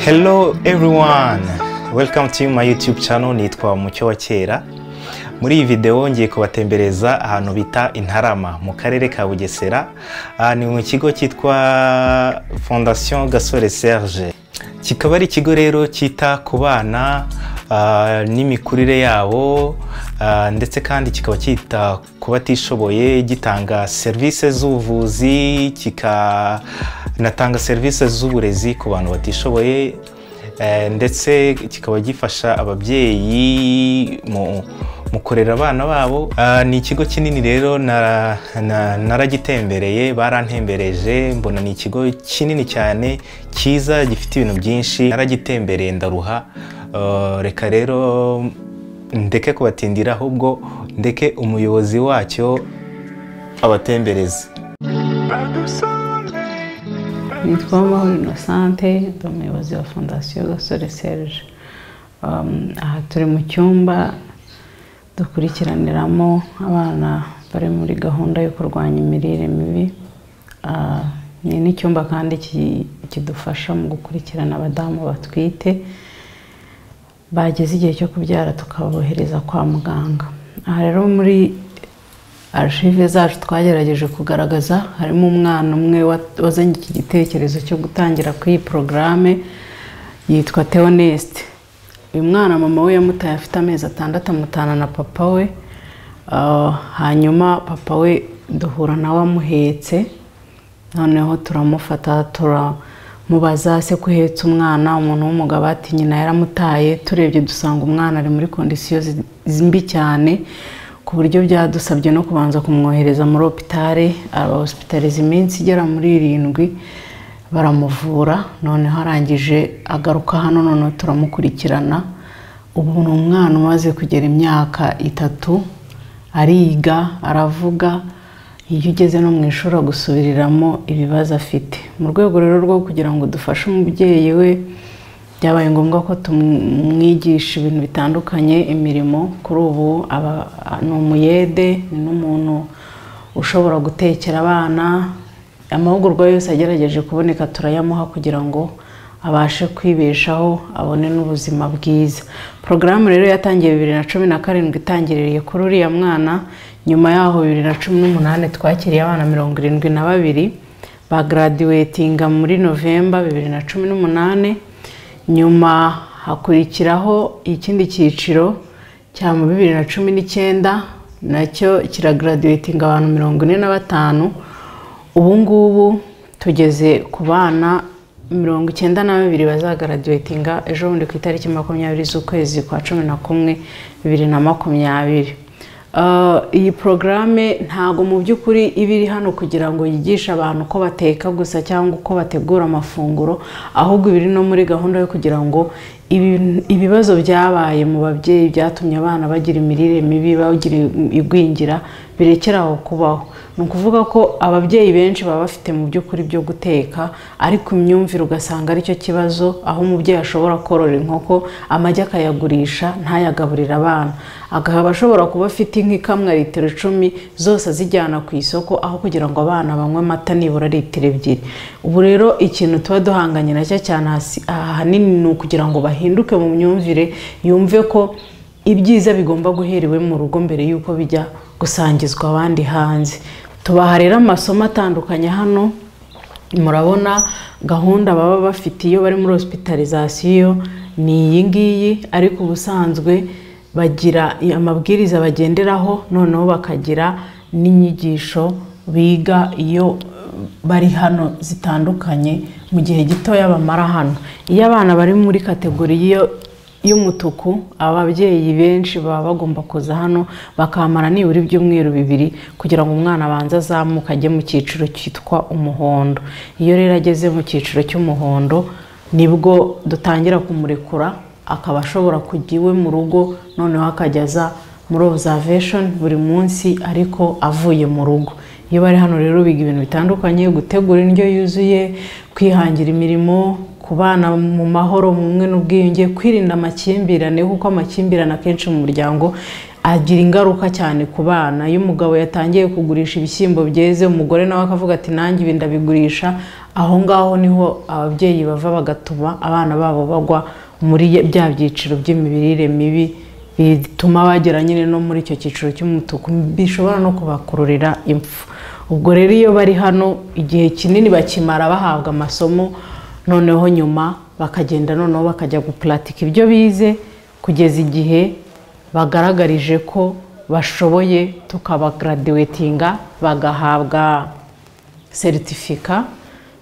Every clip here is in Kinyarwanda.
Hello everyone, welcome to my YouTube channel. Nitwa Mucyo wa Kera. Muri iyi video ngiye kubatembereza ahantu bita Intarama mu karere ka Bugesera. Ni mu kigo cyitwa Fondation Gasore Serge. Kikaba ari ikigo rero cyita ku bana n'imikurire yabo, ndetse kandi kikaba cyita ku batishoboye, gitanga service z'ubuvuzi, kikanatanga service z'uburezi ku bantu batishoboye, ndetse kikaba gifasha ababyeyi mu kurera abana babo. Ni ikigo kinini rero, naragitembereye, barantembereje, mbona ni ikigo kinini cyane cyiza gifite ibintu byinshi. Naragitembereye ndaruha, reka rero ndeke kubatindira, ahubwo ndeke umuyobozi wacyo abatembereze. Nitwa Mahoro Innocente, umuyobozi wa Fondation Gasore Serge. Aha turi mu cyumba dukurikiraniramo abana bari muri gahunda yo kurwanya imirire mibi. Ni n'icyumba kandi kidufasha mu gukurikirana abadamu batwite bageze igihe cyo kubyara, tukabohereza kwa muganga. Aha rero muri archive zacu twagerageje kugaragaza, harimo umwana umwe wazanye iki gitekerezo cyo gutangira ku iyi programme yitwa Theoneste. Uyu mwana mama we yamutaye afite amezi 6, amutana na papa we. Hanyuma papa we duhura nawe amuhetse, noneho turamufata, turamubaza se kuhetsa umwana. Umuntu w'umugabo ati nyina yaramutaye. Turebye dusanga umwana ari muri conditions zimbi cyane, ku buryo byadusabye no kubanza kumwohereza muri hopitale. Hospitalize iminsi igera muri 7 baramuvura, noneho arangije agaruka hano, none turamukurikirana. Ubu ni umwana umaze kugera imyaka 3, ariga, aravuga. Iyo ugeze no mu ishuri gusubiriramo ibibazo afite. Mu rwego rero rwo kugira ngo dufashe umubyeyi we, byabaye ngombwa ko tumwigisha ibintu bitandukanye, imirimo. Kuri ubu ni umuyede, ni n'umuntu ushobora gutekera abana. Amahugurwa yose agerageje kuboneka turayamuha kugira ngo abashe kwibeshaho, abone n'ubuzima bwiza. Programme rero yatangiye 2017, itangiriye kuri uriya mwana. Nyuma yaho 2018 twakiriye abana 72 ba graduatinga muri November 2018. Nyuma hakurikiraho ikindi cyiciro cya mu 2019, nacyo kiragraduatinga abantu 45. Ubu ngubu tugeze ku bana 92 bazagraduatinga ejo bundi ku itariki 20 z'ukwezi kwa 11 2020. Iyi programme ntago mu by'ukuri ibiri hano kugira ngo yigishe abantu ko bateka gusa cyangwa uko bategura amafunguro, ahubwo ibiri no muri gahunda yo kugira ngo ibibazo byabaye mu babyeyi byatumye abana bagira imirire mibi, bagira igwingira, birekeraho kubaho. Ni ukuvuga ko ababyeyi benshi baba bafite mu by'ukuri byo guteka, ariko imyumvire ugasanga ari cyo kibazo, aho umubyeyi ashobora korora inkoko, amagi akayagurisha, ntayagaburira abana. Akaba ashobora kuba afite nk'ikamwa litiro 10 zose azijyana ku isoko, aho kugira ngo abana banywe amata nibura litiro 2. Ubu rero ikintu tuba duhanganye nacyo cyane ahanini ni ukugira ngo bahinduke mu myumvire, yumve ko ibyiza bigomba guheriwe mu rugo mbere yuko bijya gusangizwa abandi hanze. Tubaha rero amasomo atandukanye hano. Murabona gahunda baba bafite iyo bari muri hospitalization ni iyi ngiyi, ariko ubusanzwe bagira amabwiriza bagenderaho, noneho bakagira n'inyigisho biga iyo bari hano zitandukanye mu gihe gitoya bamara hano. Iyo abana bari muri kategori y'umutuku, ababyeyi benshi baba bagomba kuza hano bakamara nibura ibyumweru 2 kugira ngo umwana abanza azamuka ajye mu cyiciro cyitwa umuhondo. Iyo rero ageze mu cyiciro cy'umuhondo nibwo dutangira kumurekura, akaba ashobora kujya iwe mu rugo, noneho akajyaza muri observation buri munsi ariko avuye mu rugo. iyo bari hano rero biga ibintu bitandukanye, gutegura indyo yuzuye, kwihangira imirimo, kubana mu mahoro mu bumwe n'ubwiyunge, kwirinda amakimbirane, kuko amakimbirane akenshi mu muryango agira ingaruka cyane ku bana. Iyo umugabo yatangiye kugurisha ibishyimbo byeze, umugore nawe akavuga ati nanjye ibi ndabigurisha, aho ngaho niho ababyeyi bava bagatuma abana babo bagwa muri bya byiciro by'imirire mibi, bituma bagera nyine no muri icyo cyiciro cy'umutuku, bishobora no kubakururira impfu. Ubwo rero iyo bari hano igihe kinini bakimara bahabwa amasomo, noneho nyuma bakagenda noneho bakajya gupuratika ibyo bize kugeza igihe bagaragarije ko bashoboye, tukabagaraduwetinga bagahabwa seritifika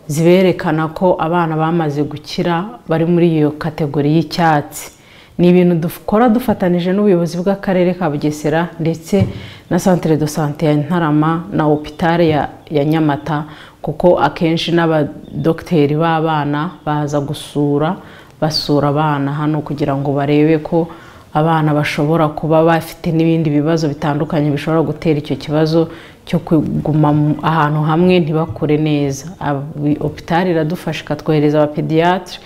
ziberekana ko abana bamaze gukira bari muri iyo kategori y'icyatsi. Ni ibintu dukora dufatanije n'ubuyobozi bw'akarere ka Bugesera ndetse na Centre de Santé ya Ntarama na hopitale ya Nyamata, kuko akenshi n'abadogiteri b'abana baza basura abana hano kugira ngo barebe ko abana bashobora kuba bafite n'ibindi bibazo bitandukanye bishobora gutera icyo kibazo cyo kuguma ahantu hamwe ntibakure neza. Hopitale iradufasha ikatwohereza abapediatre,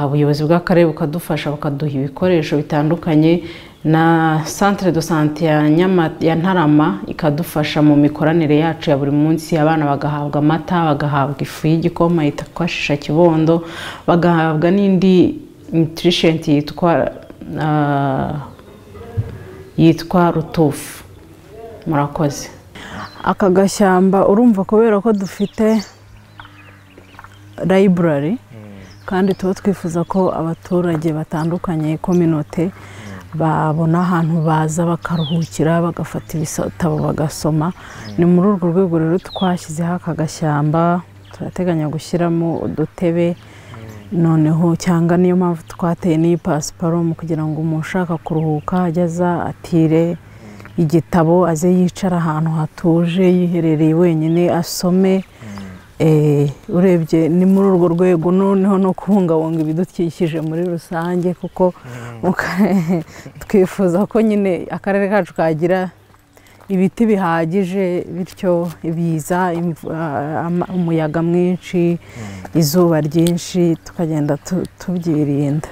ubuyobozi bw'akarere bukadufasha bukaduha ibikoresho bitandukanye, na Centre de Santé ya Ntarama ikadufasha mu mikoranire yacu ya buri munsi. Abana bagahabwa amata, bagahabwa ifu y'igikoma yitwa shisha kibondo, bagahabwa n'indi nutrition yitwa rutufu. Murakoze. Aka gashyamba urumva kubera ko dufite library kandi tuba twifuza ko abaturage batandukanye community babona ahantu baza bakaruhukira, bagafata ibitabo bagasoma. Ni muri urwo rwego rero twashyizeho aka gashyamba, turateganya gushyiramo udutebe noneho, cyangwa niyo mpamvu twateye n'iyi pasiparumu kugira ngo umuntu ushaka kuruhuka ajyaza atire igitabo, aze yicara ahantu hatuje yiherereye wenyine asome. Urebye ni muri urwo rwego noneho no kubungabunga ibidukikije muri rusange, kuko twifuza ko nyine akarere kacu kagira ibiti bihagije, bityo ibiza, umuyaga mwinshi, izuba ryinshi tukagenda tubyirinda.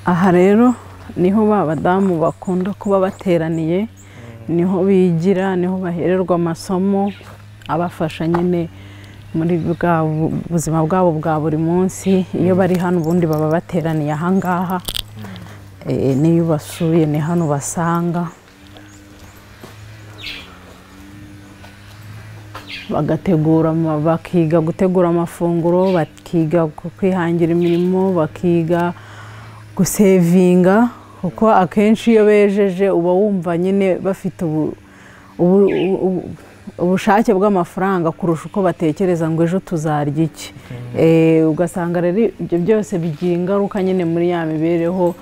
Aha rero niho b'abadamu bakunda kuba bateraniye, niho bigira, niho bahererwa amasomo abafasha nyine muri bwa buzima bwabo bwa buri munsi. Iyo bari hano ubundi baba bateraniye aha ngaha, n'iyo basuye ni hano basanga, bakiga gutegura amafunguro, bakiga kwihangira imirimo, bakiga gusevinga, kuko akenshi iyo bejeje uba wumva nyine bafite ubushake bw'amafaranga kurusha uko batekereza ngo ejo tuzarya iki. Ugasanga rero ibyo byose bigira ingaruka nyine muri ya mibereho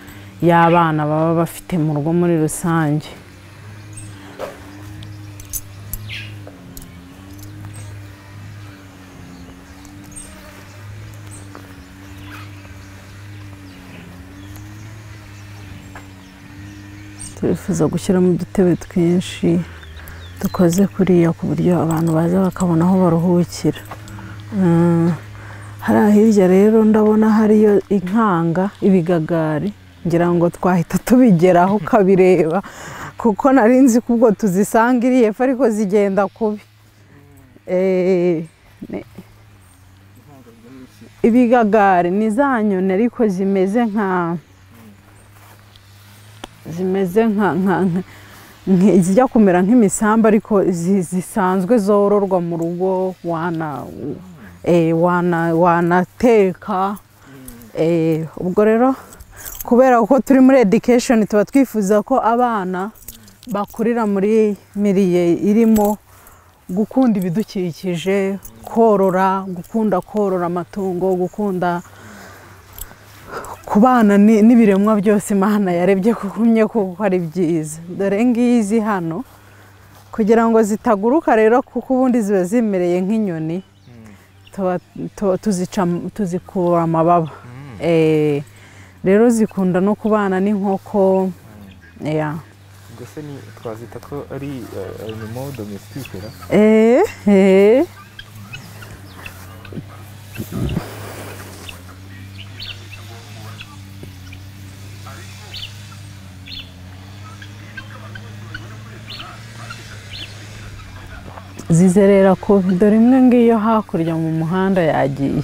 y'abana baba bafite mu rugo muri rusange. Turifuza gushyiramo udutebe twinshi dukoze kuriya ku buryo abantu baza bakabona aho baruhukira. Hariya hirya rero ndabona hariyo inkanga, ibigagari, ngira ngo twahita tubigeraho ukabireba, kuko nari nzi ko ubwo tuzisanga iri hepfo ariko zigenda kubi. Ibigagari ni za nyoni ariko zimeze zijya kumera nk'imisambi ariko zisanzwe zororwa mu rugo, wanateka. Ubwo rero kubera ko turi muri education tuba twifuza ko abana bakurira muri miliye irimo gukunda ibidukikije, gukunda korora amatungo, gukunda kubana n'ibiremwa byose Imana yarebye kuko ari byiza. Dore ngizi hano kugira ngo zitaguruka rero kuko ubundi ziba zimereye nk'inyoni tuzikura amababa rero zikunda no kubana n'inkoko mbese twazita ko ari animal domestique zizerera ko dore imwe ngiyo hakurya mu muhanda yagiye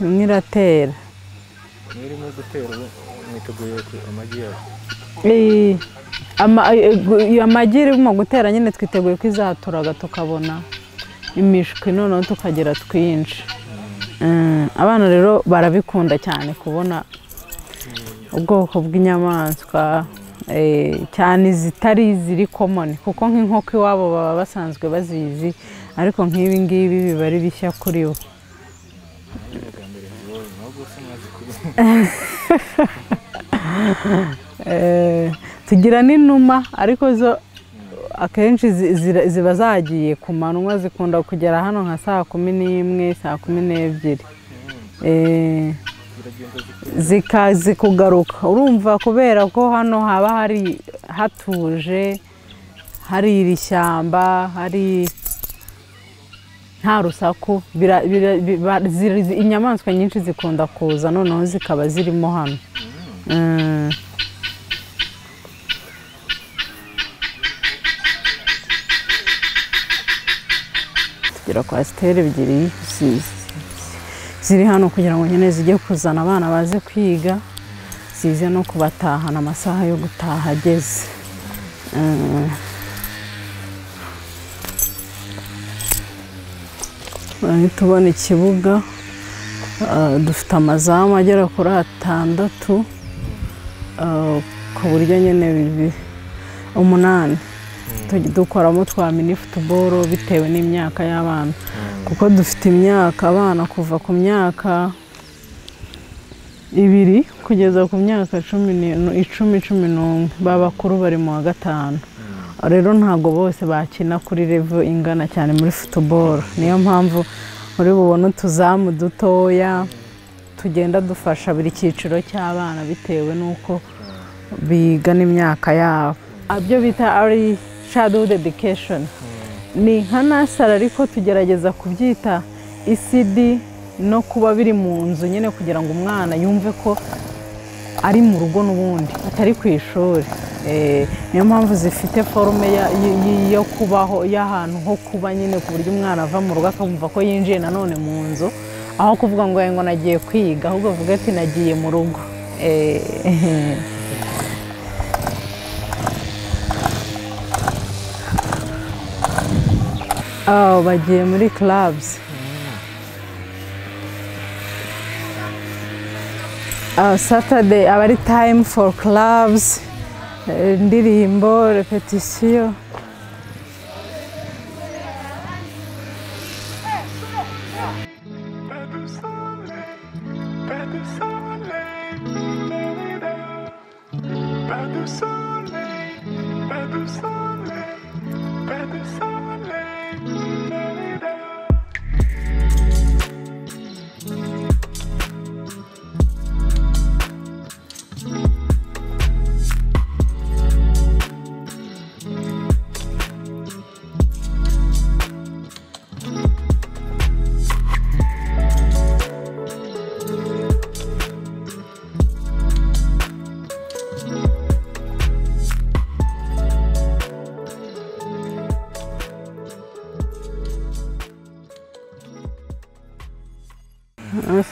imwe iratera irimo gutera mwiteguye amagi yayo amagi irimo gutera nyine twiteguye ko izaturaga tukabona imishwi noneho tukagira twinshi abana rero barabikunda cyane kubona ubwoko bw'inyamaswa cyane zitari ziri common kuko nk'inkoko iwabo baba basanzwe bazizi ariko nk'ibi ngibi biba ari bishya kuri bo tugira n'inuma ariko zo akenshi ziba zagiye ku manywa zikunda kugera hano nka saa 11 saa 12 zikazi kugaruka urumva kubera ko hano haba hari hatuje hari iri shyamba hari nta rusaku inyamaswa nyinshi zikunda kuza noneho zikaba zirimo hano tugira kwasiteri ebyiri ziri hano kugira ngo nyine zijye kuzana abana baze kwiga zize no kubatahana amasaha yo gutaha ageze tubona ikibuga dufite amazamu agera kuri 6 ku buryo nyine 8 dukoramo twa mini football bitewe n'imyaka y'abana kuko dufite imyaka abana kuva ku myaka 2 kugeza ku myaka 10 babakuru bari mu wa 5 rero ntago bose bakina kuri level ingana cyane muri football niyo mpamvu muri bubona utuzamu dutoya tugenda dufasha buri cyiciro cy'abana bitewe n'uko biga n'imyaka yabo abyo bita ari childhood education ni nka nasara ariko tugerageza kubyita ECD no kuba biri mu nzu nyine kugira ngo umwana yumve ko ari mu rugo n'ubundi atari ku ishuri niyo mpamvu zifite forume yo kubaho y'ahantu ho kuba nyine ku buryo umwana ava mu rugo akumva ko yinjiye nanone mu nzu aho kuvuga ngo nagiye kwiga ahubwo avuga ati nagiye mu rugo bagiye muri clubs Saturday aba ari time for clubs indirimbo repetition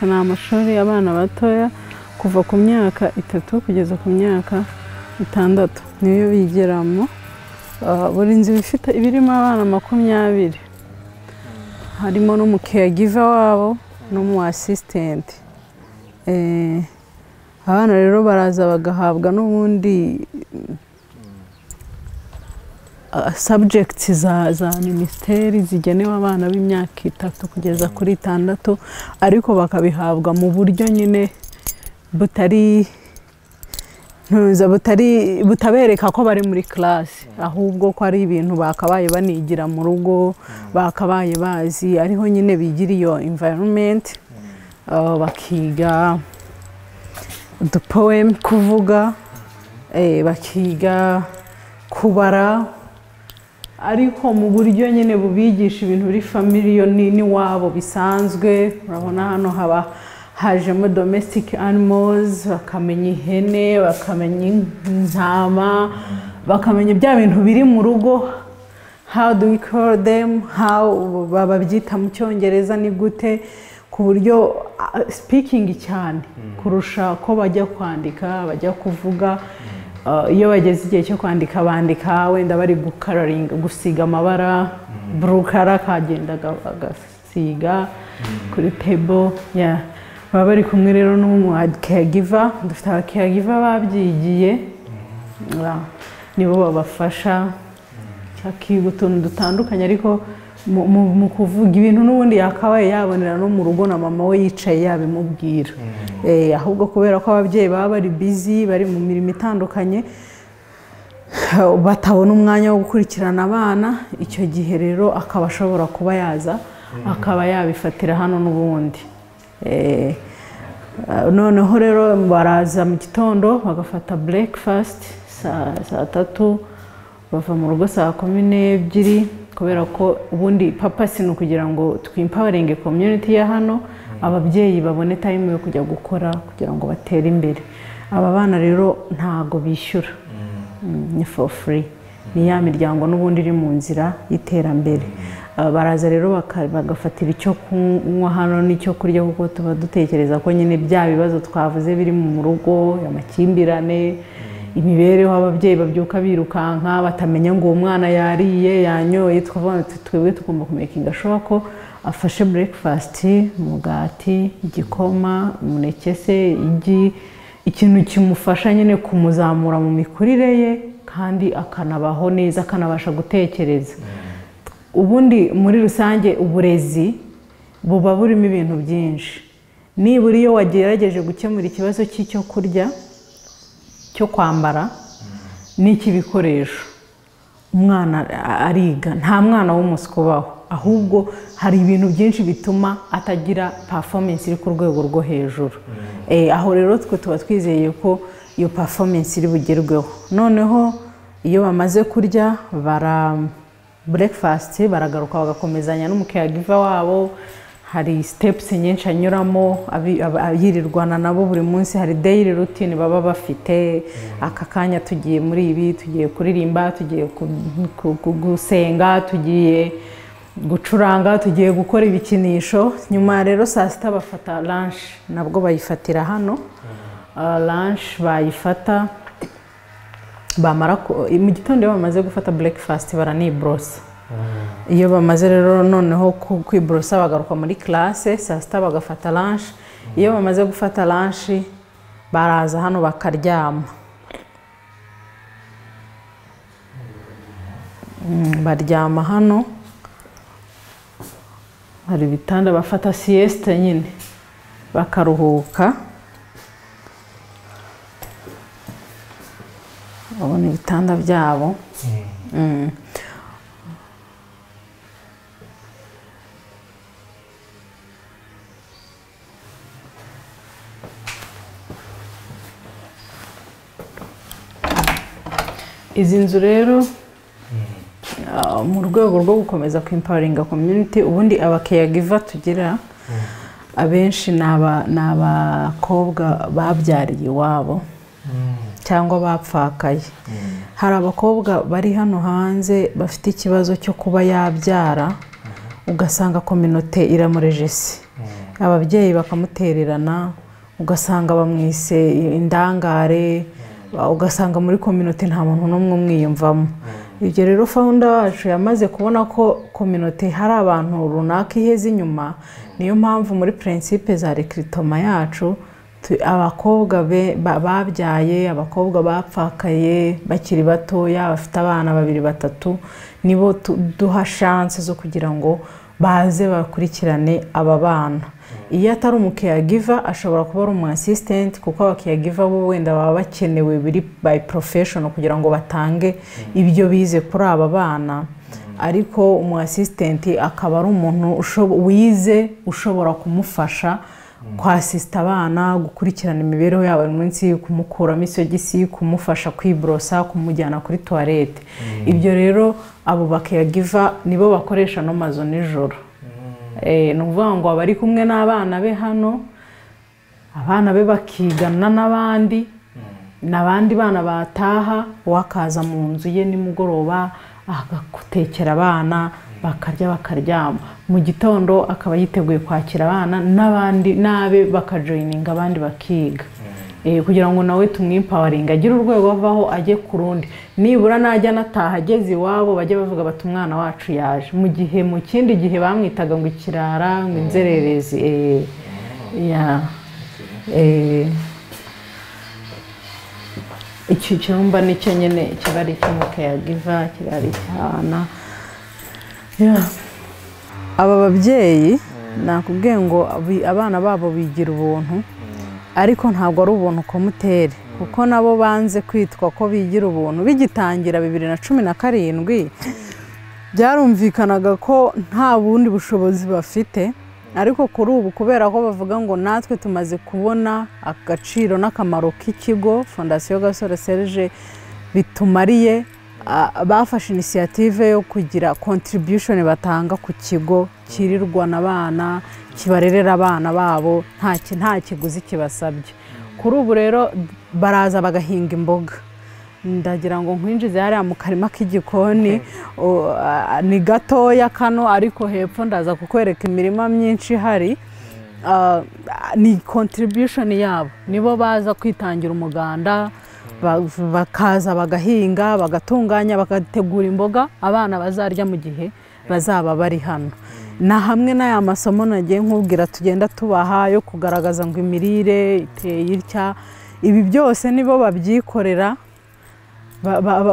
ni amashuri y'abana batoya kuva ku myaka 3 kugeza ku myaka 6 niyo bigeramo buri nzu ifite ibirimo abana 20 harimo n'umucaregiver wabo n'umu assistant abana rero baraza bagahabwa n'ubundi subjects za minisiteri zigenewe abana b'imyaka 3 kugeza kuri 6 ariko bakabihabwa mu buryo nyine butabereka ko bari muri class ahubwo ko ari ibintu bakabaye banigira mu rugo bakabaye bazi ariho nyine bigira iyo environment bakiga the poem kuvuga bakiga kubara ariko mu buryo nyine bubigisha ibintu biri familiar ni wabo bisanzwe urabona hano haba hajemo domestic animals bakamenya ihene bakamenya intama bakamenya bya bintu biri mu rugo how do we call them how babyita mu cyongereza ni gute ku buryo speaking cyane kurusha ko bajya kwandika bajya kuvuga iyo bageze igihe cyo kwandika bandika wenda bari gusiga amabara brukara kagenda agasiga kuri table baba bari kumwe rero n'umu caregiver dufite aba caregiver babyigiye nibo babafasha cyakiga utuntu dutandukanye ariko mu kuvuga ibintu n'ubundi yakabaye yabonera no mu rugo na mama we yicaye yabimubwira ahubwo kubera ko ababyeyi baba bari busy bari mu mirimo itandukanye batabona umwanya wo gukurikirana abana icyo gihe rero akaba ashobora kuba yaza akaba yabifatira hano n'ubundi noneho rero baraza mu gitondo bagafata breakfast saa 3 bava mu rugo saa 12 kubera ko ubundi purpose ni ukugira ngo twimpowering community ya hano ababyeyi babone time yo kujya gukora kugira ngo batere imbere aba bana rero ntago bishyura ni for free ni ya miryango n'ubundi iri mu nzira y'iterambere baraza rero bagafatira icyo kunywa hano n'icyo kurya kuko tuba dutekereza ko nyine bya bibazo twavuze biri mu rugo amakimbirane imibereho ababyeyi babyuka birukanka batamenya ngo uwo mwana yariye yanyoye twebwe tugomba kumekinga sure ko afashe breakfast umugati igikoma umuneke se igi ikintu kimufasha nyine kumuzamura mu mikurire ye kandi akanabaho neza akanabasha gutekereza ubundi muri rusange uburezi buba burimo ibintu byinshi nibura iyo wagerageje gukemura ikibazo cy'icyo kurya cyo kwambara n'iki bikoresho umwana ariga nta mwana w'umuswa ubaho ahubwo hari ibintu byinshi bituma atagira performance iri ku rwego rwo hejuru aho rero twe tuba twizeye ko iyo performance iri bugerweho noneho iyo bamaze kurya breakfast baragaruka bagakomezanya n'umucaregiver wabo hari steps nyinshi anyuramo ayirirwana nabo buri munsi hari daily routine baba bafite aka kanya tugiye muri ibi tugiye kuririmba tugiye gusenga tugiye gucuranga tugiye gukora ibikinisho nyuma rero saa 6 bafata lunch nabwo bayifatira hano lunch bayifata bamara mu gitondo bamaze gufata breakfast baranibrosa iyo bamaze rero noneho kwibrosa bagaruka muri classe saa 6 bagafata lunch iyo bamaze gufata lunch baraza hano bakaryama baryama hano hari ibitanda bafata sieste nyine bakaruhuka abone ibitanda byabo izi nzu rero mu rwego rwo gukomeza kwempoweringa community ubundi aba caregiver tugira abenshi n'abakobwa babyariye iwabo cyangwa bapfakaye hari abakobwa bari hano hanze bafite ikibazo cyo kuba yabyara ugasanga community iramurejesi ababyeyi bakamutererana ugasanga bamwise indangare ugasanga muri community nta muntu n'umwe umwiyumvamo ibyo rero founder wacu yamaze kubona ko community hari abantu runaka iheze inyuma niyo mpamvu muri principe za recruitment yacu abakobwa babyaye, abakobwa bapfakaye bakiri batoya bafite abana 2-3 nibo duha chance zo kugira ngo baze bakurikirane aba bana. Iyo atari umucaregiver ashobora kuba ari umu assistant, kuko abacaregiver bo wenda baba bakenewe biri by professional kugira ngo batange ibyo bize kuri aba bana, ariko umu assistant akaba ari umuntu wize ushobora kumufasha kwasista abana, gukurikirana imibereho yabo umunsi, kumukuramo isogisi, kumufasha kwibrosa, kumujyana kuri toilette. Ibyo rero abo bacaregiver nibo bakoresha no mazo nijoro. Nuvuga ngo abari kumwe n'abana be hano, abana be bakigana n'abandi bana bataha, wakaza mu nzu ye nimugoroba agakutekera abana bakarya bakaryama, mu gitondo akaba yiteguye kwakira abana n'abandi nabe bakajoininga abandi bakiga, kugira ngo nawe tumwimpawaringa agire urwego avaho ajye ku rundi, nibura najya nataha ageze iwabo bajye bavuga bati umwana wacu yaje, mu gihe mu kindi gihe bamwitaga ngo ikirara, ngo inzererezi. Iki cyumba nicyo nyene kiba ari cy'umucaregiver, kiba ari cyana. Aba babyeyi nakubwiye ngo abana babo bigira ubuntu, ariko ntabwo ari ubuntu komutere, kuko nabo banze kwitwa ko bigira ubuntu. Bigitangira 2017 byarumvikanaga ko nta bundi bushobozi bafite, ariko kuri ubu kubera ko bavuga ngo natwe tumaze kubona agaciro n'akamaro k'ikigo Fondation Gasore Serge bitumariye, bafashe initiative yo kugira contribution batanga ku kigo kirirwa n'abana, kibarerera abana babo nta kiguzi kibasabye. Kuri ubu rero baraza bagahinga imboga, ndagira ngo nkwinjize hariya mu karima k'igikoni, ni gatoya kano ariko hepfo ndaza kukwereka imirima myinshi hari. Ni contribution yabo, nibo baza kwitangira umuganda, bakaza bagahinga, bagatunganya, bagategura imboga abana bazarya mu gihe bazaba bari hano. Na hamwe n'aya masomo nagiye nkubwira tugenda tubaha yo kugaragaza ngo imirire iteye itya, ibi byose nibo babyikorera,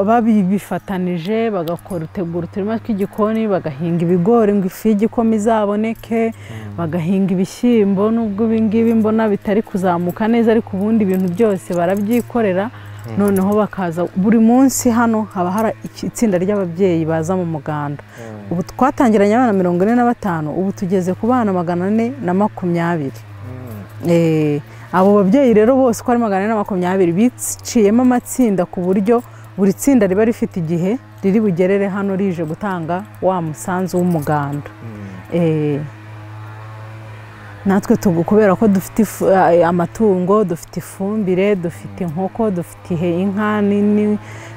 babifatanije bagakora utegura uturima tw'igikoni, bagahinga ibigori ngo ifu y'igikoma izaboneke, bagahinga ibishyimbo, nubwo ibingibi mbona bitari kuzamuka neza, ariko ubundi ibintu byose barabyikorera. Noneho bakaza buri munsi hano haba hari itsinda ry'ababyeyi baza mu muganda. Ubu twatangiranye abana 45, ubu tugeze ku bana 420. Abo babyeyi rero bose ko ari 420 biciyemo amatsinda, ku buryo buri tsinda riba rifite igihe riri bugerere hano rije gutanga wa musanzu w'umuganda. Natwe kubera ko dufite amatungo, dufite ifumbire, dufite inkoko, dufite inka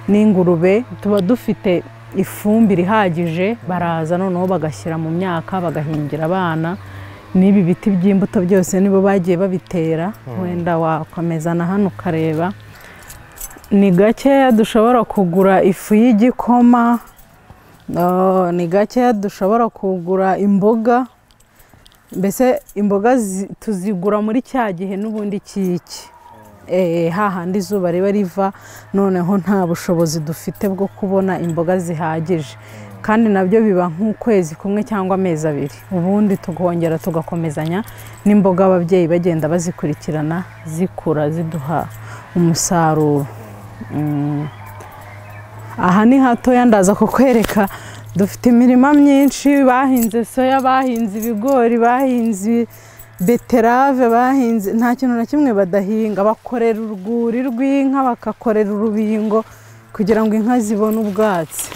n'ingurube, tuba dufite ifumbire ihagije, baraza noneho bagashyira mu myaka, bagahingira abana. N'ibi biti by'imbuto byose nibo bagiye babitera, wenda wakomeza na hano ukareba. Ni gakeya dushobora kugura ifu y'igikoma, ni gakeya dushobora kugura imboga, mbese imboga tuzigura muri cya gihe n'ubundi kiki, hahandi izuba riba riva, noneho nta bushobozi dufite bwo kubona imboga zihagije, kandi nabyo biba nk'ukwezi kumwe cyangwa amezi 2, ubundi tukongera tugakomezanya n'imboga ababyeyi bagenda bazikurikirana zikura ziduha umusaruro. Aha ni hatoya ndaza kukwereka, dufite imirima myinshi, bahinze soya, bahinze ibigori, bahinze beterave, bahinze nta kintu na kimwe badahinga. Bakorera urwuri rw'inka, bakakorera urubingo kugira ngo inka zibone ubwatsi.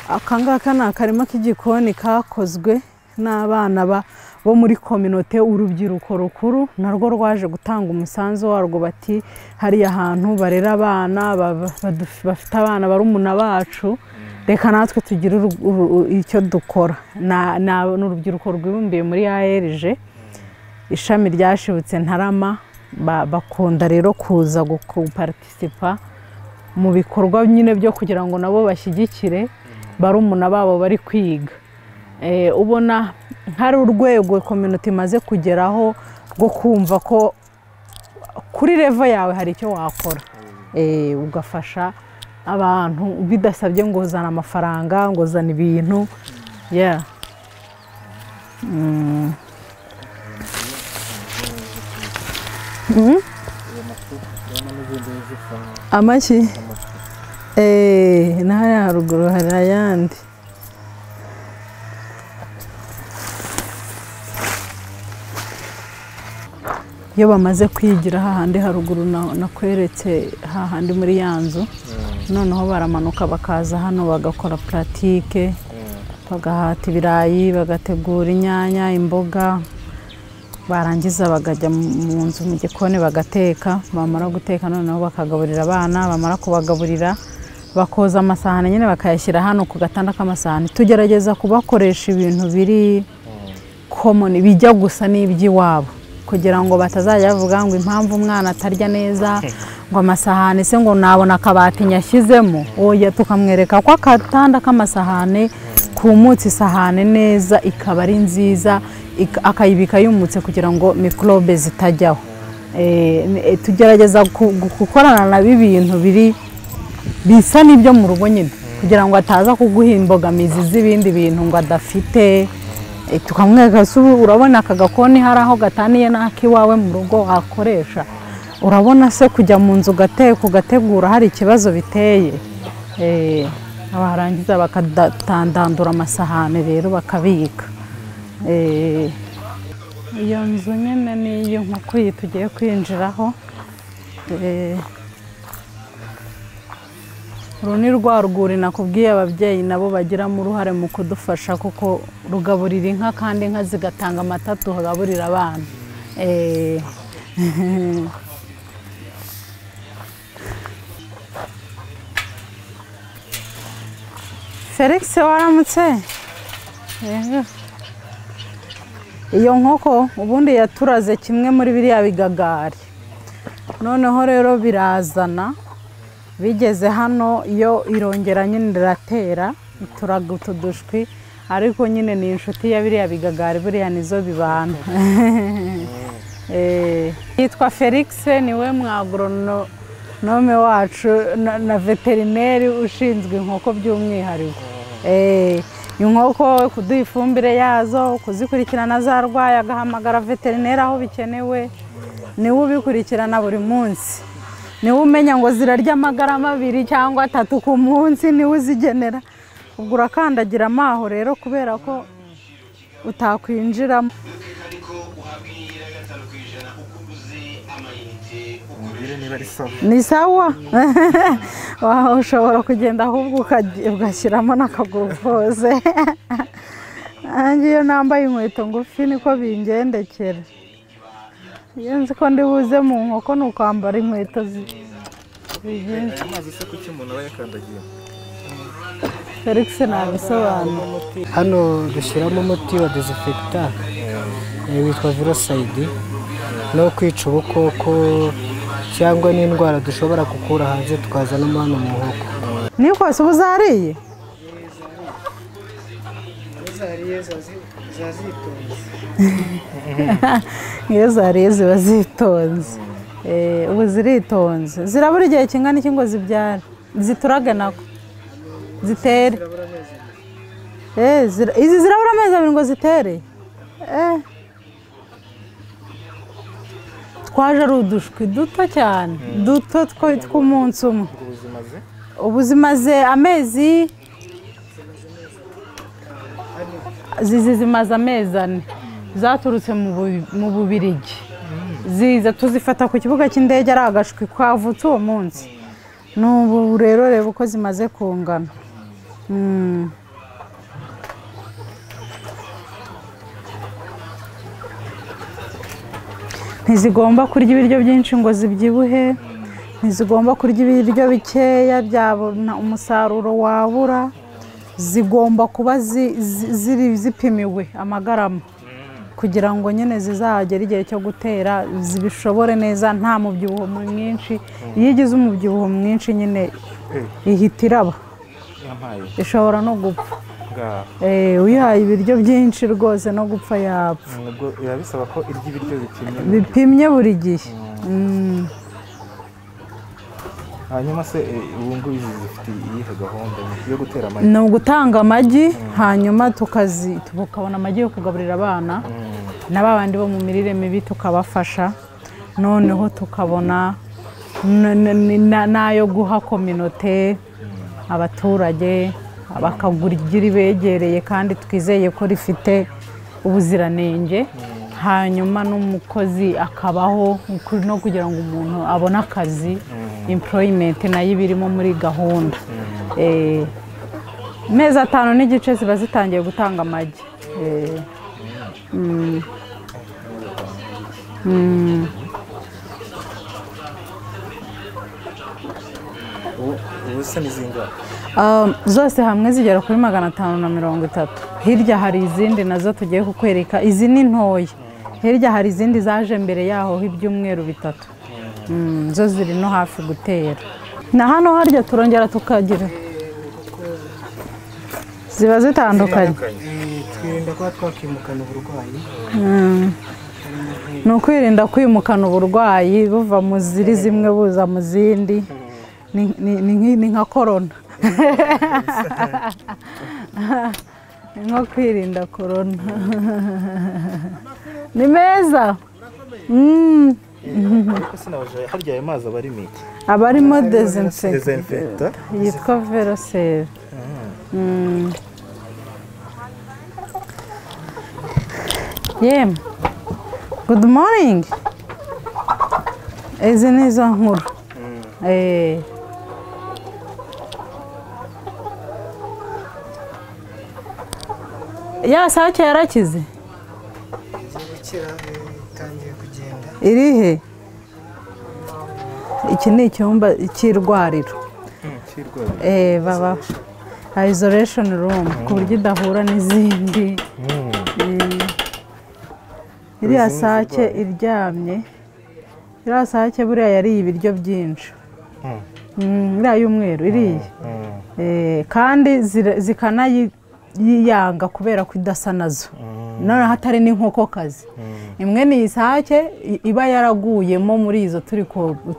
Akangaka ni akarima k'igikoni kakozwe n'abana bo muri communauté, urubyiruko rukuru narwo rwaje gutanga umusanzu warwo, bati hariya ahantu barera abana, bafite abana barumuna bacu, reka natwe tugire icyo dukora. N'urubyiruko rwibumbiye muri ARG, ishami ryashibutse Ntarama, bakunda rero kuza guparticipa mu bikorwa nyine byo kugira ngo nabo bashyigikire barumuna babo bari kwiga. Ubona hari urwego community maze kugeraho rwo kumva ko kuri level yawe hari icyo wakora ugafasha abantu bidasabye ngo uzana amafaranga ngo uzana ibintu amashyi n'ahari haruguru hari ayandi iyo bamaze kwigira hahandi haruguru nakweretse hahandi muri ya nzu noneho baramanuka bakaza hano bagakora puratike bagahata ibirayi bagategura inyanya imboga barangiza bakajya mu nzu mu gikoni bagateka bamara guteka noneho bakagaburira abana bamara kubagaburira bakoza amasahani nyine bakayashyira hano ku gatanda k'amasahani tugerageza kubakoresha ibintu biri common bijya gusa n'iby'iwabo kugira ngo batazajya bavuga ngo impamvu umwana atarya neza ngo amasahani se ngo nabona akabati nyashyizemo oya tukamwereka ko akatanda k'amasahani kumutse isahani neza ikaba ari nziza akayibika yumutse kugira ngo microbe zitajyaho tugerageza gukorana na ibintu biri bisa n'ibyo mu rugo nyine kugira ngo ataza kuguha imbogamizi z'ibindi bintu ngo adafite tukamwereka urabona aka gakoni hari aho gataniye n'ak'iwawe mu rugo wakoresha urabona se kujya mu nzu ugategura hari ikibazo biteye abarangiza bakatandandura amasahani rero bakabika iyo nzu nyine niyo nk'uko iyi tugiye kwinjiraho uru ni rwa rwuri nakubwiye ababyeyi nabo bagiramo uruhare mu kudufasha kuko rugaburira inka kandi inka zigatanga amata tugaburira abana Felix waramutse iyo nkoko ubundi yaturaze kimwe muri biriya bigagari noneho rero birazana bigeze hano iyo irongera nyine iratera ituraga utudushwi ariko nyine ni inshuti ya biriya bigagari buriya nizo bibana yitwa Felix niwe mwagoronome wacu na veterineri ushinzwe inkoko by'umwihariko inkoko kuduha ifumbire yazo kuzikurikirana zarwaye agahamagara veterineri aho bikenewe niwe ubikurikirana buri munsi niwe umenya ngo zirarya amagarama 2 cyangwa 3 ku munsi niwe uzigenera ubwo urakandagira amaho rero kubera ko utakwinjiramo ni sawa ushobora kugenda ahubwo ugashyiramo n'akaguru kose iyo nambaye inkweto ngufi niko bingendekera iyo nzi ko ndi buze mu nkoko ni ukwambara inkweto zigenze amazi se kuki umuntu aba yakandagiye Felix nabisobanura hano dushyiramo umuti wa desinfectant witwa Virocide no kwica ubukoko cyangwa n'indwara dushobora gukura hanze tukazanamo hano mu nkoko ni kose ubu zariye iyo zariye ziba zitonze ubu ziritonze zirabura igihe kingana iki ngo zibyare ziturage nako zitere izi zirabura amezi 2 ngo zitere twaje ari udushwi duto cyane duto tw'umunsi umwe ubu zimaze amezi zimaze amezi 4 zaturutse mu Bubirigi ziza tuzifata ku kibuga cy'indege ari agashwi kwavutse uwo munsi n'ubu rero reba uko zimaze kungana ntizigomba kurya ibiryo byinshi ngo zibyibuhe ntizigomba kurya ibiryo bikeya byabona umusaruro wabura zigomba kuba zipimiwe amagarama kugira ngo nyine zizagere igihe cyo gutera zibishobore neza nta mubyibuho mwinshi iyo igize umubyibuho mwinshi nyine ihita iraba ishobora no gupfa uyihaye ibiryo byinshi rwose no gupfa yapfa biba bisaba ko irya ibiryo bipimye buri gihe hanyuma se ubu ngubu izi zifite iyihe gahunda yo gutera amagi? ni ugutanga amagi hanyuma tukabona amagi yo kugaburira abana na babandi bo mu mirire mibi tukabafasha, noneho tukabona n'ayo guha kominote abaturage bakagura igi ribegereye kandi twizeye ko rifite ubuziranenge, hanyuma n'umukozi akabaho no kugira ngo umuntu abone akazi, employment nayo ibirimo muri gahunda. Amezi 5 n'igice ziba zitangiye gutanga amagi. Ubu se ni zingahe? Zose hamwe zigera kuri 530. Hirya hari izindi nazo tugiye kukwereka, izi ni ntoya. Hirya hari izindi zaje mbere yaho h'ibyumweru 3. Zo ziri no hafi gutera. Na hano harya turongera tukagira ziba zitandukanye. Twirinda kuba twakimukana uburwayi. Ni ukwirinda kwimukana uburwayi buva mu ziri zimwe buza mu zindi. Ni nka korona. Nko kwirinda korona. Ni meza. Ariko sinabaje harya ayo mazi aba arimo iki? Aba arimo desinfecta yitwa Verocell. Good morning. Izi ni izo nkuru. Ya sake yarakize? Irihe? Iki ni icyumba cy'irwariro. Baba isolation room ku buryo idahura n'izindi. Iriya sake iryamye. Iriya sake buriya yariye ibiryo byinshi. Iriya y'umweru iriye. Kandi zikanayiyanga kubera ko idasa nazo. None hatari n'inkokokazi. Imwe ni isake iba yaraguyemo muri izo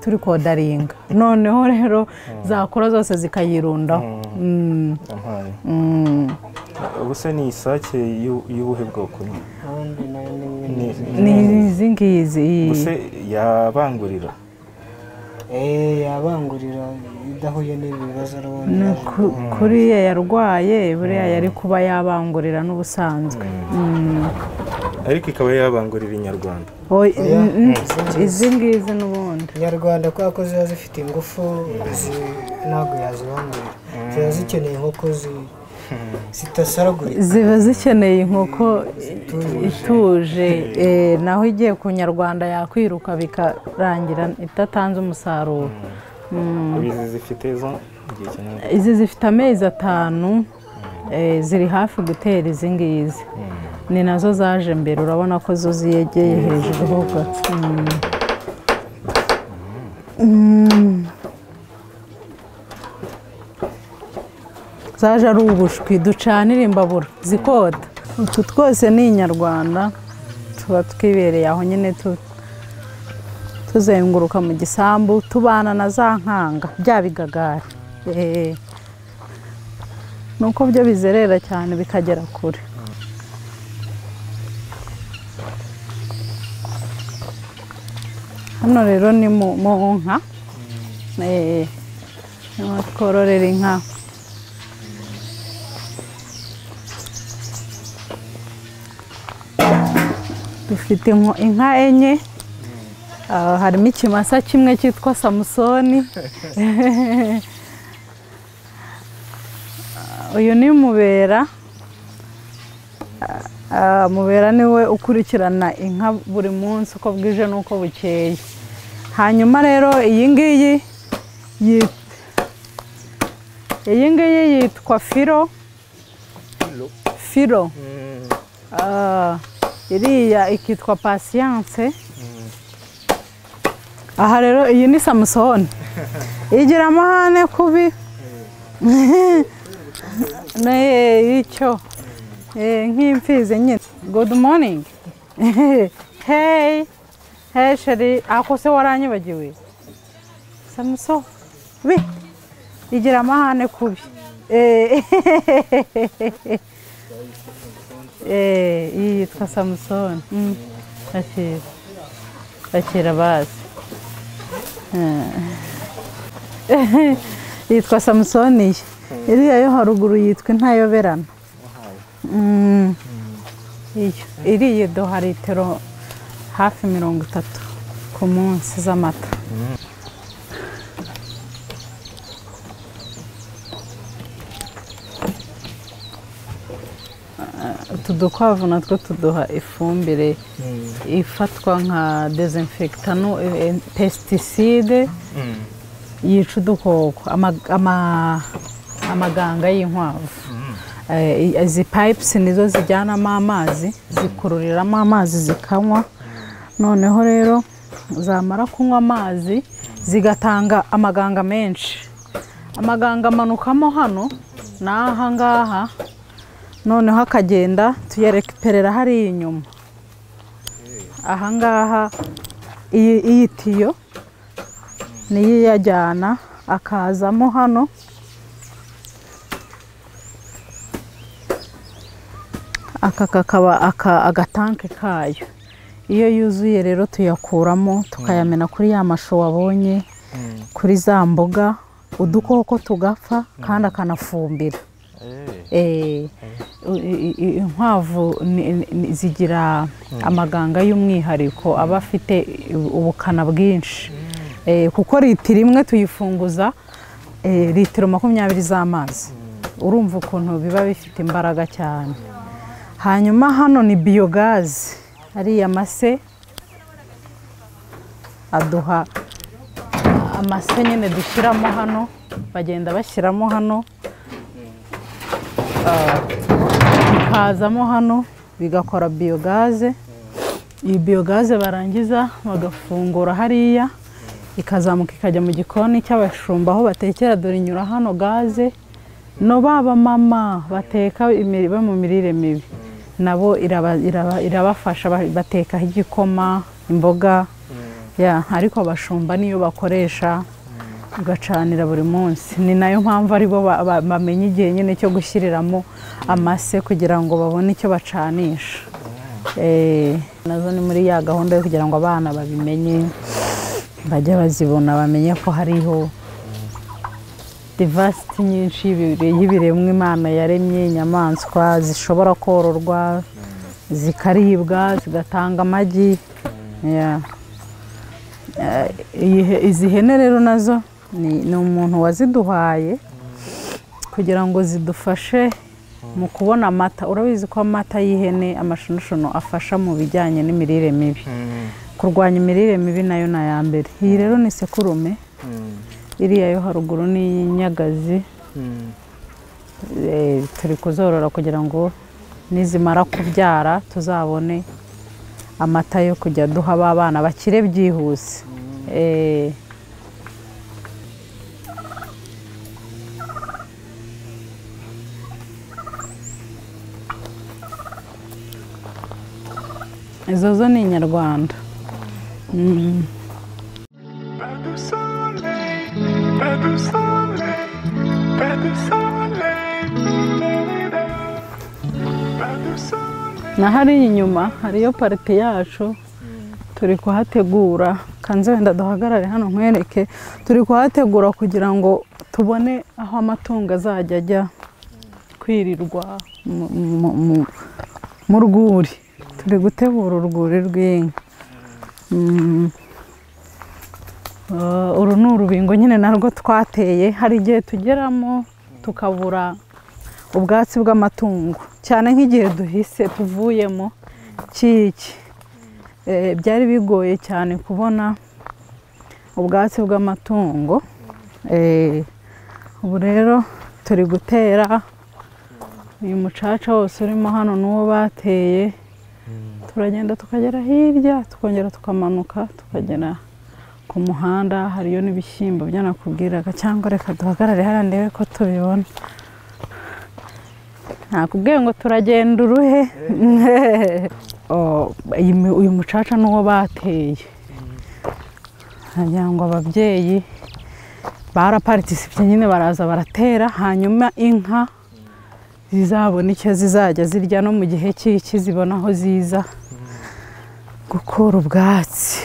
turi kodaringa. Noneho rero zakora zose zikayirundaho. Ubu se ni isake y'ubuhe bwoko? Ni izi ngizi. Ubu se yabangurira? Yabangurira idahuye n'ibibazo arabona. Kuriya yarwaye buriya yari kuba yabangurira n'ubusanzwe. Ariko ikaba yabangurira inyarwanda. Izi ngizi n'ubundi inyarwanda kubera ko ziba zifite ingufu ntabwo yazibangurira. Ziba zikeneye inkoko zitasaragurika. Ziba zikeneye inkoko ituje, naho igiye ku nyarwanda yakwiruka bikarangira itatanze umusaruro. Izi zifite amezi 5, ziri hafi gutera izi ngizi. Ni nazo zaje mbere, urabona ko zo ziyegeye hejuru ho gato. Zaje ari ubushwi ducanira imbabura zikota. Utu twose ni inyarwanda, tuba twibereye aho nyine tuzenguruka mu gisambu tubana na za nkanga bya bigagari. Nuko byo bizerera cyane bikagera kure. Hano rero ni mu nka. Twororera inka. Dufite inka enye. Harimo ikimasa kimwe cyitwa Samusoni. Uyu ni Mubera. Mubera niwe ukurikirana inka buri munsi uko bwije n'uko bukeye. Hanyuma rero iyi ngiyi yitwa Firo. Iriya ikitwa Patience. Aha rero iyi ni Samusoni. Igira amahane kubi. Icyo nk'imfizi nyine. Good morning. Hey. sheri ako se waranyibagiwe Samuso we igira amahane kubi yitwa Samusoni akira basi yitwa Samusoni iriya yo haruguru yitwa Intayoberana iriya duha litiro hafi 30 ku munsi z'amata tudukwavu natwo tuduha ifumbire ifatwa nka desinfectant pesticide yica udukoko amaganga y'inkwavu izi pipes nizo zijyanamo amazi zikururiramo amazi zikanywa noneho rero zamara kunywa amazi zigatanga amaganga menshi amaganga amanukamo hano n'aha ngaha noneho akagenda tuyarekiperera hari inyuma aha ngaha iyi tiyo niyo yajyana akazamo hano aka kakaba agatanke kayo iyo yuzuye rero tuyakuramo tukayamena kuri ya masho wabonye kuri za mboga udukoko tugapfa kandi akanafumbira inkwavu zigira amaganga y'umwihariko aba afite ubukana bwinshi kuko litiro imwe tuyifunguza litiro 20 z'amazi urumva ukuntu biba bifite imbaraga cyane hanyuma hano ni biogaze ariya mase aduha amase nyine dushyiramo hano bagenda bashyiramo hano bikazamo hano bigakora biogaze iyi biogaze barangiza bagafungura hariya ikazamuka ikajya mu gikoni cy'abashumba aho batekera dore inyura hano gaze no baba mama bateka imiriba mu mirire mibi nabo irabafasha batekaho igikoma imboga ariko abashumba niyo bakoresha ugacanira buri munsi ni nayo mpamvu aribo bamenye igihe nyine cyo gushyiriramo amase kugira ngo babone icyo bacanisha nazo ni muri ya gahunda yo kugira ngo abana babimenye bajye bazibona bamenye ko hariho diversity nyinshi y'ibiremwa Imana yaremye inyamaswa zishobora kororwa zikaribwa zigatanga amagi izi hene rero nazo ni umuntu waziduhaye kugira ngo zidufashe mu kubona amata urabizi ko amata y'ihene amashunushunu afasha mu bijyanye n'imirire mibi kurwanya imirire mibi nayo na ya mbere iyi rero ni sekurume iriya yo haruguru ni Nyagazi turi kuzorora kugira ngo nizimara kubyara tuzabone amata yo kujya duha abana bakire byihuse izo zo ni Inyarwanda na hariya inyuma hariyo parike yacu turi kuhategura kanze wenda duhagarare hano nkwereke turi kuhategura kugira ngo tubone aho amatungo azajya ajya kwirirwa mu rwuri turi gutegura urwuri rw'inka uru ni urubingo nyine narwo twateye hari igihe tugeramo tukabura ubwatsi bw'amatungo cyane nk'igihe duhise tuvuyemo kiki byari bigoye cyane kubona ubwatsi bw'amatungo ubu rero turi gutera uyu mucaca wose urimo hano n'uwo bateye turagenda tukagera hirya tukongera tukamanuka tukagera ku muhanda hariyo n'ibishyimbo byanakubwiraga cyangwa reka duhagarare hariya ndebe ko tubibona nakubwiye ngo turagenda uruhe uyu mucaca n'uwo bateye nagira ngo ababyeyi baraparticipye nyine baraza baratera hanyuma inka zizabona icyo zizajya zirya no mu gihe cy'iki zibona aho ziza gukura ubwatsi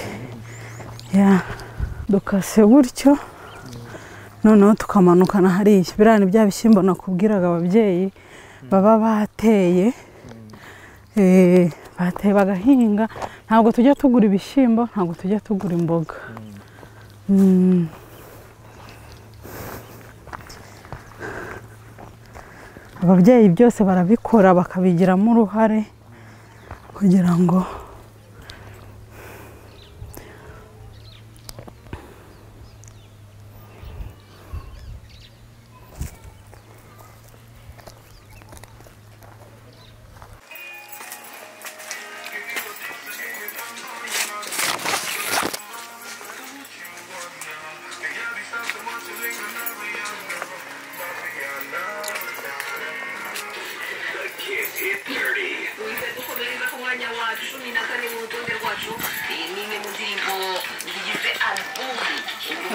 dukase gutyo noneho tukamanukana hariya biriya ni bya bishyimbo nakubwiraga ababyeyi baba bateye bagahinga ntabwo tujya tugura ibishyimbo ntabwo tujya tugura imboga ababyeyi byose barabikora bakabigiramo uruhare kugira ngo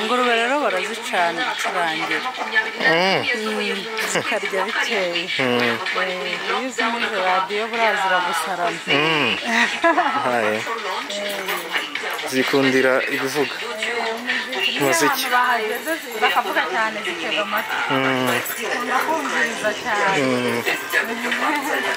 ingurube rero barazicana icurangira zikarya bikeye iyo uzimije radiyo buriya ziragusarana zikundira ibivuga umuziki bakavuga cyane zitega amatwi zikunda kumviriza cyane n'ubunyobwa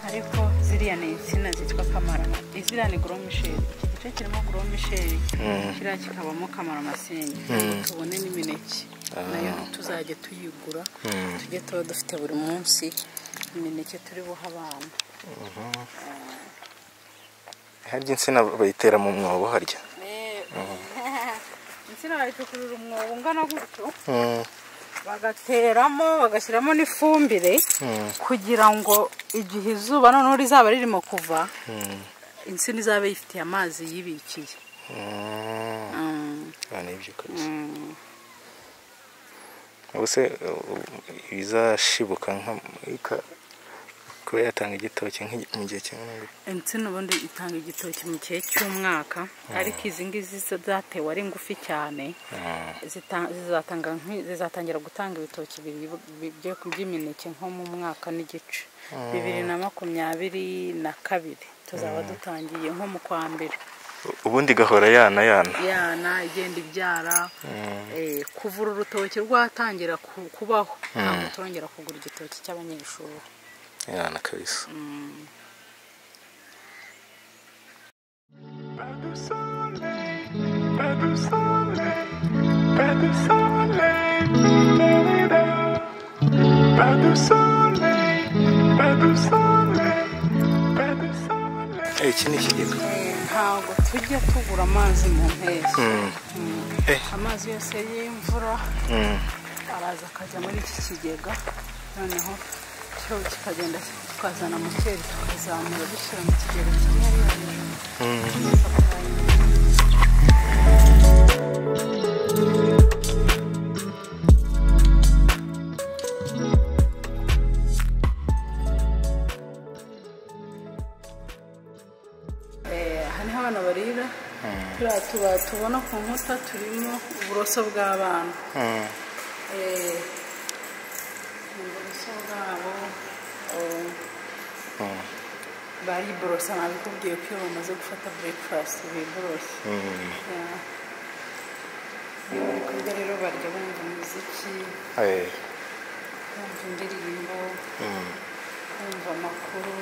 ariko ziriya ni insina zitwa kamarama iziriya ni goromisheri iki gice kirimo goromisheri kiriya kikabamo kamaramasenge tubone n'imineke nayo tuzajya tuyigura tujye tuba dufite buri munsi imineke turi buha abana harya insina bayitera mu mwobo harya insina bayicukurira umwobo ungana gutyo bagateramo bagashyiramo n'ifumbire kugira ngo igihe izuba noneho rizaba ririmo kuva insina izaba ifitiye amazi yibikiye nibyo kabisa ubuse bizashibuka kuba yatanga igitoki mu gihe kimwe insina ubundi itanga igitoki mu gihe cy'umwaka ariko izi ngizi zatewe ari ngufi cyane zizatangira gutanga ibitoki by'imineke nko mu mwaka n'igice 2022 tuzaba dutangiye nko mu kwa mbere ubundi gahora yana igenda ibyara kuvura urutoki rwatangira kubaho ntabwo turongera kugura igitoki cy'abanyeshuri yana kabisa iki ni ikigega ntabwo tujya tugura amazi mu mpeshyi amazi yose y'imvura araza akajya muri iki kigega noneho cyo kikagenda tukazana mukeri tukazamura dushyira mu kigega kiri hariya hejuru hariho abana barira turiya tubona ku nkuta turimo uburoso bw'abana uburoso bwabo bariborosa nabikubwiye ko iyo bamaze gufata breakfast biborosa iyo bari kurya rero barya bumva umuziki bumva indirimbo bumva amakuru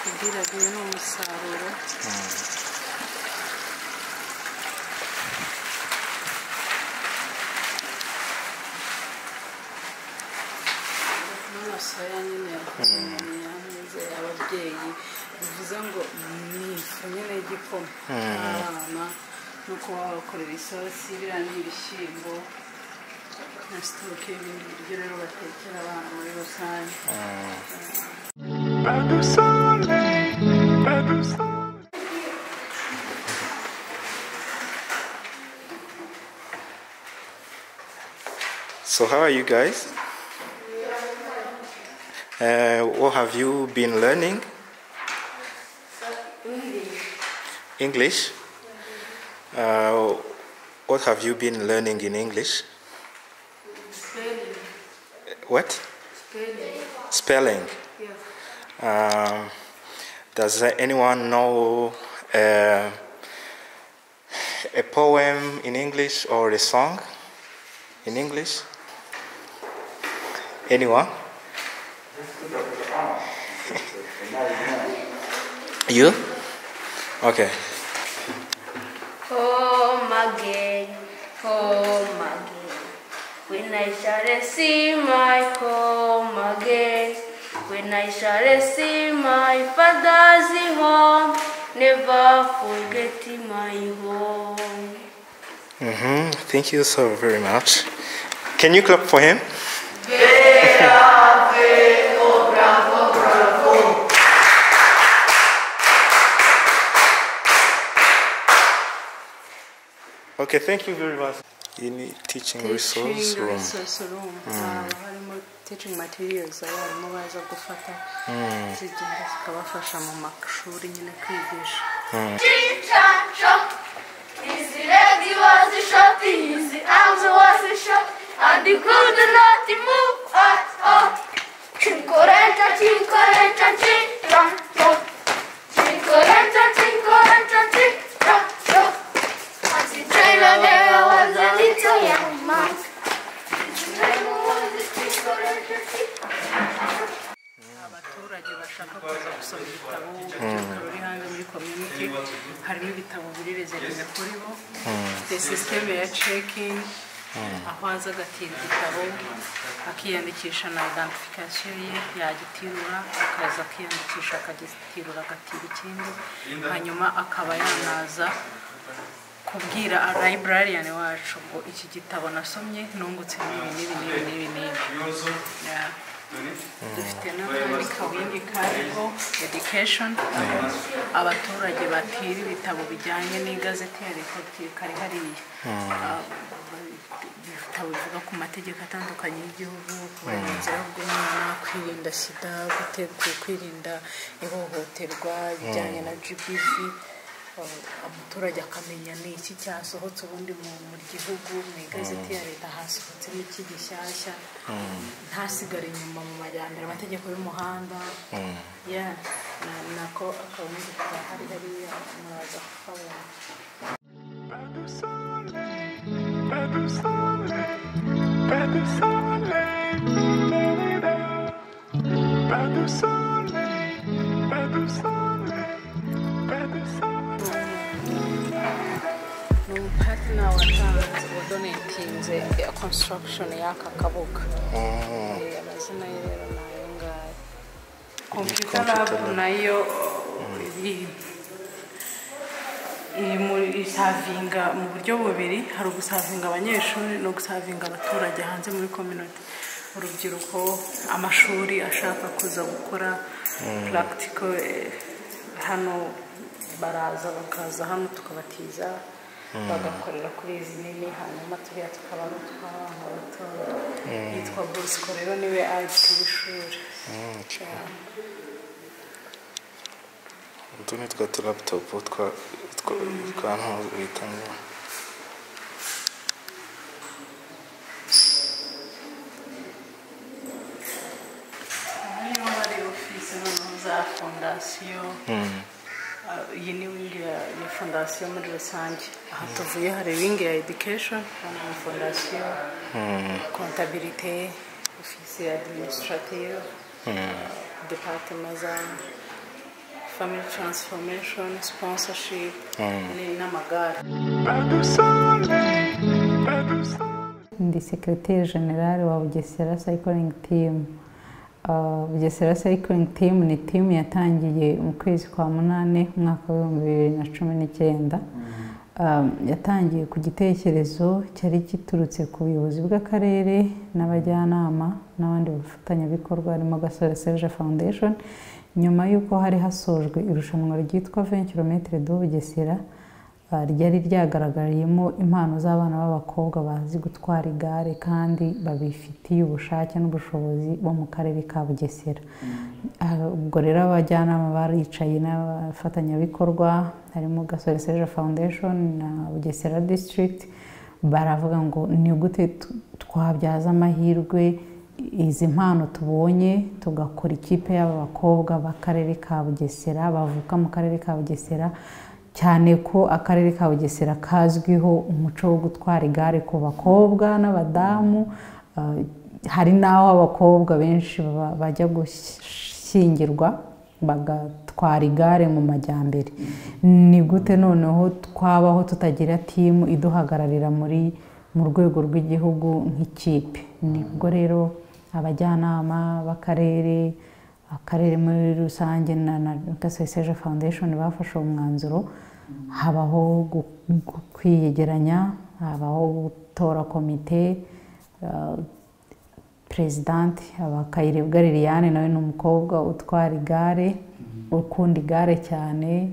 kugira ngo ni umusaruro n'amasoya nyine yamuze ababyeyi bivuze ngo ni ifu nyine y'igikoma abana no kuba bakorera isosi biriya ni ibishyimbo na sitoke y'ibindi biryo rero batekera abana muri rusange. So how are you guys? What have you been learning? English? What have you been learning in English? Spelling. What? Spelling. Spelling. Yeah. Does anyone know a poem in English or a song in English? Anyone? You? Okay. Home again, home again. When I shall see my home again. When I shall see my father's home, never forget my home. Thank you so very much. Can you clap for him? Okay, thank you very much. In teaching resource room. harimo teaching materials abarimu baza gufata zigenda zikabafasha mu mashuri nyine kwigisha. His legs was short, his arms was short, and he could not move at all. Chinkorenta, chinkorenta, chinkorenta, chinkorenta, chinkorenta, chinkorenta. As he trained there was a little young man. His name was Chinkorenta, chinkorenta. Abaturage bashaka kuza gusoma ibitabo biri hanze muri community harimo ibitabo biri reserve kuri bo. The system ya checking aho aza agatira igitabo akiyandikisha na identification ye yagitirura akaza akiyandikisha akagitirura agatira ikindi hanyuma akaba yanaza kubwira librarian wacu ngo iki gitabo nasomye nungutse n'ibi dufite n'akandi kawingi kariho education abaturage batira ibitabo bijyanye n'igazeti ya leta kari hariya ibitabo bivuga ku mategeko atandukanye y'igihugu uburenganzira bw'umwana kwirinda sida kwirinda ihohoterwa bijyanye na GBV umuturage akamenya ni iki cyasohotse ubundi mu gihugu mu igazeti ya leta hasohotse n'iki gishyashya ntasigare inyuma mu majyambere amategeko y'umuhanda nako akawundi hari hariya muraza kukabona. Partner watanze yadonetinze construction y'aka kabuga. Amazina ye rero nayo ngayo. Computer lab nayo iri muri isavinga mu buryo bubiri, hari ugusavinga abanyeshuri no gusavinga abaturage hanze muri community, urubyiruko, amashuri ashaka kuza gukora practical hano baraza bakaza hano tukabatiza bagakorera kuri izi nini, hanyuma turiya tukaba n'utw'abana bato yitwa Bosco, rero niwe ayitwa ishuri. Utu ni twa laptop twantu bitanga. Hariho hari ofisi noneho za fondasiyo, iyi ni wingi ya fondasiyo muri rusange. Aha tuvuye hari wingi ya education, hari fondasiyo, comptabilité, ofisi administrative, departement za family transformation, sponsorship, n'amagare. Ndi secrétaire général wa Bugesera Cycling Team. Bugesera Cycling Team ni team yatangiye mu kwezi kwa 8 umwaka wa 2019. Yatangiye ku gitekerezo cyari giturutse ku buyobozi bw'akarere n'abajyanama n'abandi bafatanyabikorwa harimo Gasore Serge Foundation, nyuma y'uko hari hasojwe irushanwa ryitwa 20 km do Bugesera, ryari ryagaragayemo impano z'abana b'abakobwa bazi gutwara igare kandi babifitiye ubushake n'ubushobozi bo mu karere ka Bugesera. Ubwo rero abajyanama baricaye n'abafatanyabikorwa harimo Gasore Serge Foundation na Bugesera District, baravuga ngo ni gute twabyaza amahirwe izi mpano tubonye tugakora ikipe y'abakobwa b'akarere ka Bugesera bavuka mu karere ka Bugesera, cyane ko akarere ka Bugesera kazwiho umuco wo gutwara igare ku bakobwa n'abadamu. Hari naho abakobwa benshi bajya gushyingirwa bagatwara igare mu majyambere. Ni gute noneho twabaho tutagira timu iduhagararira mu rwego rw'igihugu nk'ikipe? Nibwo rero abajyanama b'akarere, akarere muri rusange na Gasore Serge Foundation bafashe umwanzuro, habaho kwiyegeranya, habaho gutora komite. President Kayirebwa Liliane nawe ni umukobwa utwara igare, ukunda igare cyane.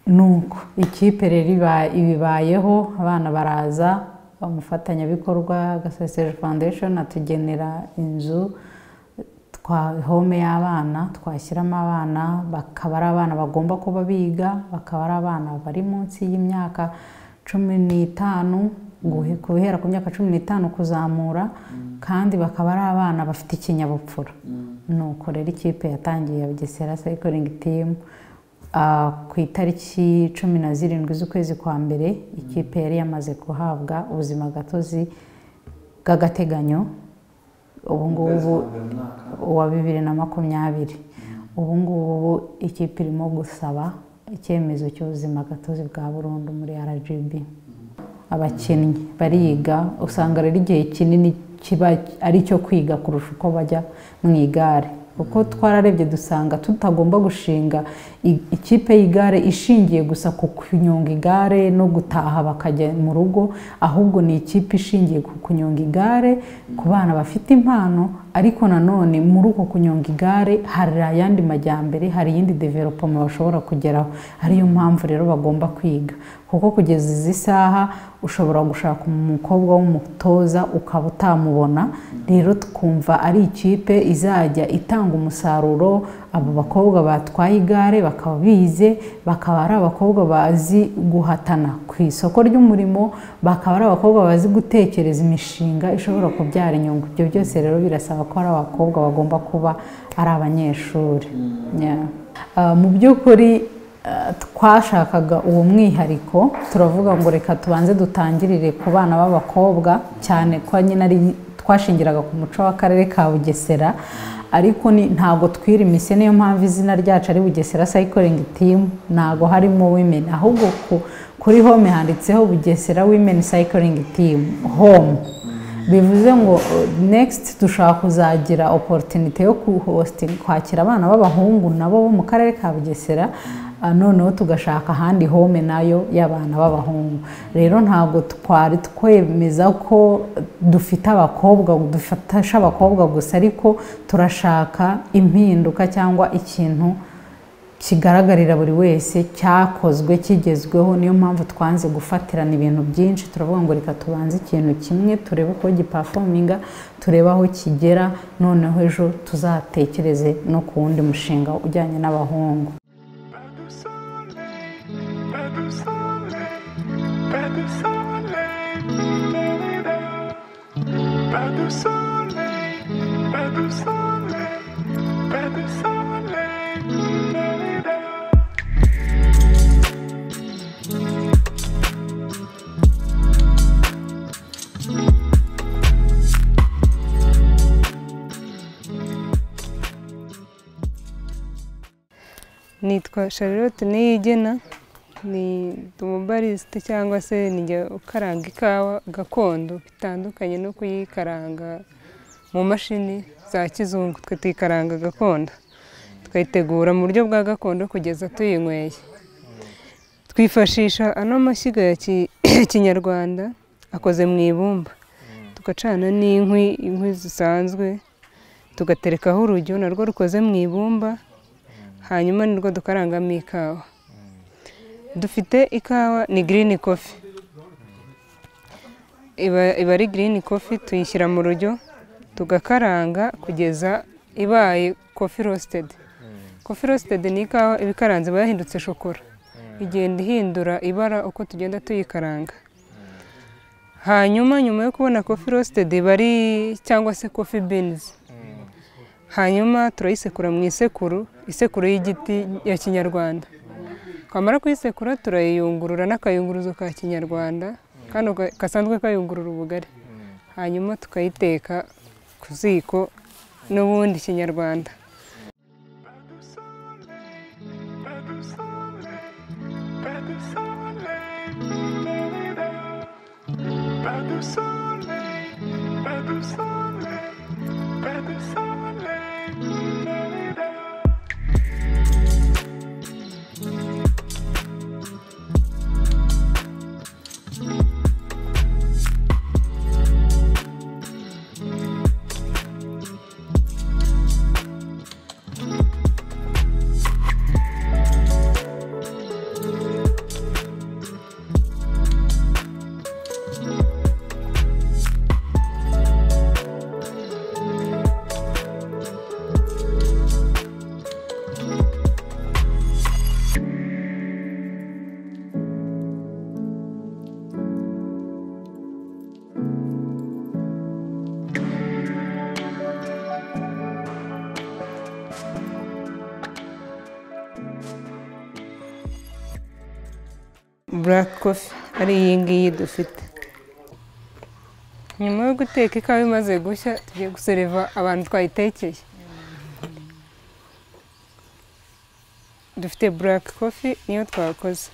Nuko ikipe rero ibibayeho, abana baraza, umufatanyabikorwa Gasore Serge Foundation atugenera inzu home y'abana, twashyiramo abana, bakaba ari abana bagomba kuba biga, bakaba ari abana bari munsi y'imyaka 15 guhera ku myaka 15 kuzamura, kandi bakaba ari abana bafite ikinyabupfura. Nuko rero ikipe yatangiye ya Bugesera Cycling Team ku itariki 17 z'ukwezi kwa mbere. Ikipe yari yamaze guhabwa ubuzima gatozi bw'agateganyo ubu ngubu wa 2020. Ubu ngubu ikipe irimo gusaba icyemezo cy'ubuzima gatozi bwa burundu muri RGB. Abakinnyi bariga, usanga rero igihe kinini kiba ari cyo kwiga kurusha uko bajya mu igare, kuko twararebye dusanga tutagomba gushinga ikipe y'igare ishingiye gusa ku kunyonga igare no gutaha bakajya mu rugo, ahubwo ni ikipe ishingiye ku kunyonga igare ku bana bafite impano, ariko nanone muri uko kunyonga igare hari ayandi majyambere, hari yindi development bashobora kugeraho. Ariyo mpamvu rero bagomba kwiga, kuko kugeza izi saha ushobora gushaka umukobwa w'umutoza ukaba utamubona. Rero tukumva ari ikipe izajya itanga umusaruro, abo bakobwa batwaye igare bakaba bize, bakaba ari abakobwa bazi guhatana ku isoko ry'umurimo, bakaba ari abakobwa bazi gutekereza imishinga ishobora kubyara inyungu. Ibyo byose rero birasaba ko ari abakobwa bagomba kuba ari abanyeshuri. Mu by'ukuri twashakaga uwo mwihariko, turavuga ngo reka tubanze dutangirire ku bana b'abakobwa, cyane ko nyine ari twashingiraga ku muco w'akarere ka Bugesera, ariko ntago twirimise. Niyo mpamvu izina ryacu ari Bugesera Cycling Team, ntago harimo women, ahubwo kuri home handitseho Bugesera Women Cycling Team home, bivuze ngo next dushaka kuzagira opportunity yo kwakira abana b'abahungu nabo bo mu karere ka Bugesera, noneho tugashaka ahandi home nayo y'abana b'abahungu. Rero ntabwo twari twemeza ko dufite abakobwa, dufatasha abakobwa gusa, ariko turashaka impinduka cyangwa ikintu kigaragarira buri wese cyakozwe kigezweho. Niyo mpamvu twanze gufatirana ibintu byinshi, turavuga ngo reka tubanze ikintu kimwe turebe uko giperforminga, turebe aho kigera, noneho ejo tuzatekereze no ku wundi mushinga ujyanye n'abahungu. Nitwa Charlotte Niyigena, ni umubarista cyangwa se nijya ukaranga ikawa gakondo, bitandukanye no kuyikaranga mu mashini za kizungu. Twe tuyikaranga gakondo, tukayitegura mu buryo bwa gakondo kugeza tuyinyweye. Twifashisha ano mashyiga ya kinyarwanda akoze mu ibumba, tugacana n'inkwi zisanzwe, tugaterekaho urujyo narwo rukoze mu ibumba, hanyuma nirwo dukarangamo ikawa. Dufite ikawa ni green coffee, iba ari green coffee, tuyishyira mu rujyo tugakaranga kugeza ibaye coffee roasted. Coffee roasted ni ikawa ibikaranze bayahindutse shokora, igenda ihindura ibara uko tugenda tuyikaranga. Hanyuma nyuma yo kubona coffee roasted bari cyangwa se coffee beans, hanyuma turayisekura mu isekuru y'igiti ya kinyarwanda. Twamara kuyisekura turayiyungurura n'akayunguruzo ka kinyarwanda kano kasanzwe kayungurura ubugari, hanyuma tukayiteka ku ziko n'ubundi kinyarwanda. Black coffee ari iyi ngiyi dufite. Nyuma yo guteka ikawa imaze gushya, tugiye gusereva abantu twayitekeye. Dufite black coffee niyo twakoze.